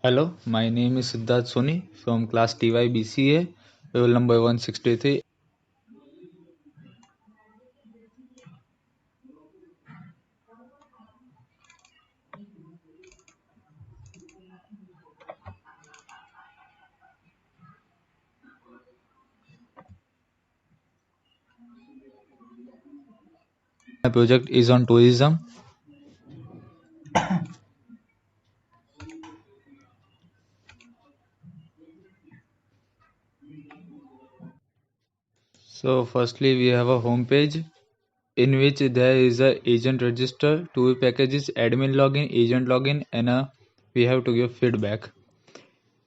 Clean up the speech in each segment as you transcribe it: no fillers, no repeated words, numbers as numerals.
Hello, my name is Siddharth Soni from class TYBCA, roll number 163. My project is on tourism. So, firstly, we have a home page in which there is a agent register, tour packages, admin login, agent login, and we have to give feedback.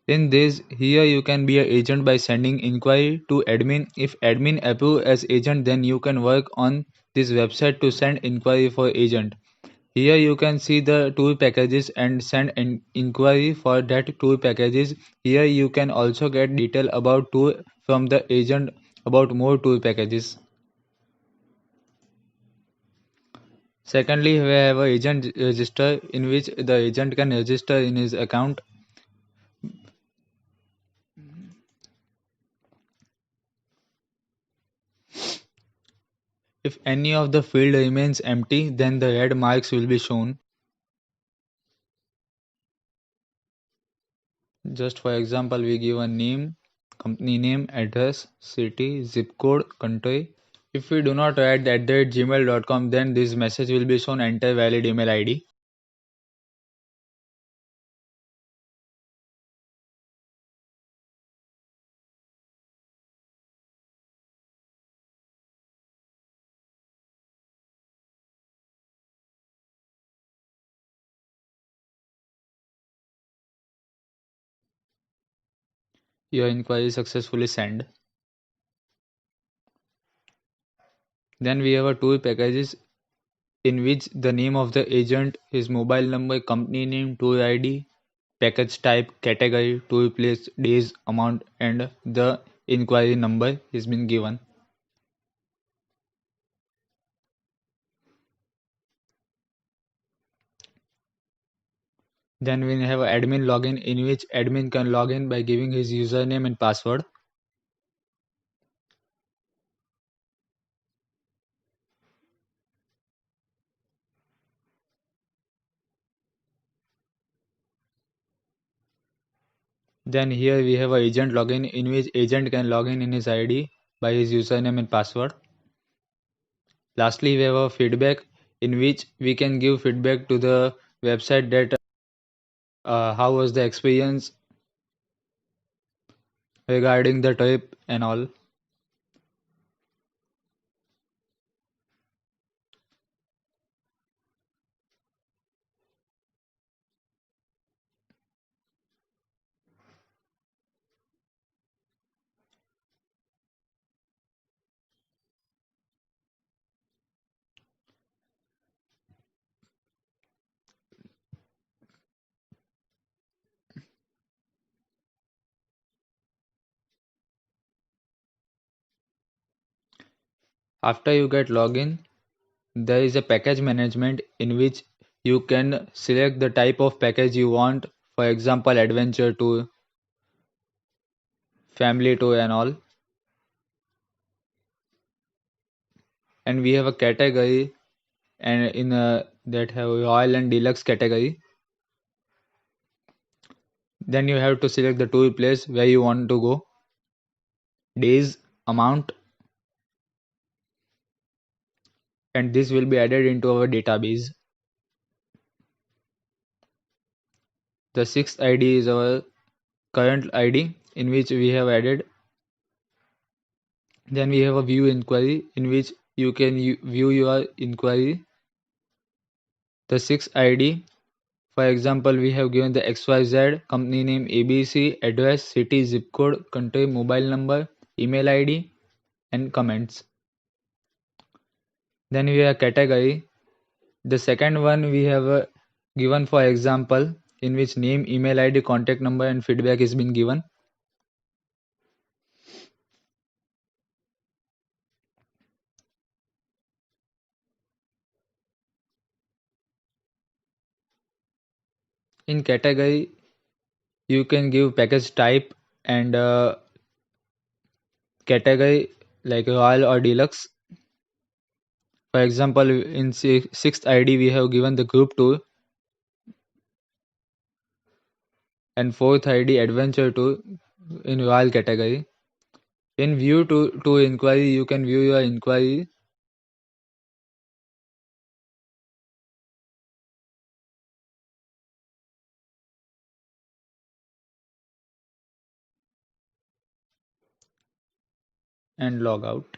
In this, here you can be an agent by sending inquiry to admin. If admin approve as agent, then you can work on this website to send inquiry for agent. Here you can see the tour packages and send an inquiry for that tour packages. Here you can also get detail about tour from the agent about more tour packages. Secondly, we have a agent register in which the agent can register in his account. If any of the field remains empty, then the red marks will be shown. Just for example, we give a name, company name, address, city, zip code, country. If we do not write @gmail.com, then this message will be shown enter valid email ID. Your inquiry successfully sent. Then we have a tour packages in which the name of the agent, his mobile number, company name, tour ID, package type, category, tour place, days, amount, and the inquiry number has been given. Then we have admin login in which admin can log in by giving his username and password. Then here we have a agent login in which agent can log in his ID by his username and password. Lastly, we have a feedback in which we can give feedback to the website that how was the experience regarding the trip and all. After you get login, there is a package management in which you can select the type of package you want, for example, adventure tour, family tour, and all. And we have a category and in that have royal and deluxe category. Then you have to select the tour place where you want to go, days, amount, and this will be added into our database. The sixth ID is our current ID in which we have added. Then we have a view inquiry in which you can view your inquiry. The sixth ID, for example, we have given the XYZ, company name ABC, address, city, zip code, country, mobile number, email ID, and comments. Then we have category. The second one we have given for example in which name, email ID, contact number, and feedback is been given. In category, You can give package type and category like royal or deluxe. For example, in sixth ID we have given the group tour, and fourth ID adventure tour in royal category. In view to inquiry, you can view your inquiry and log out.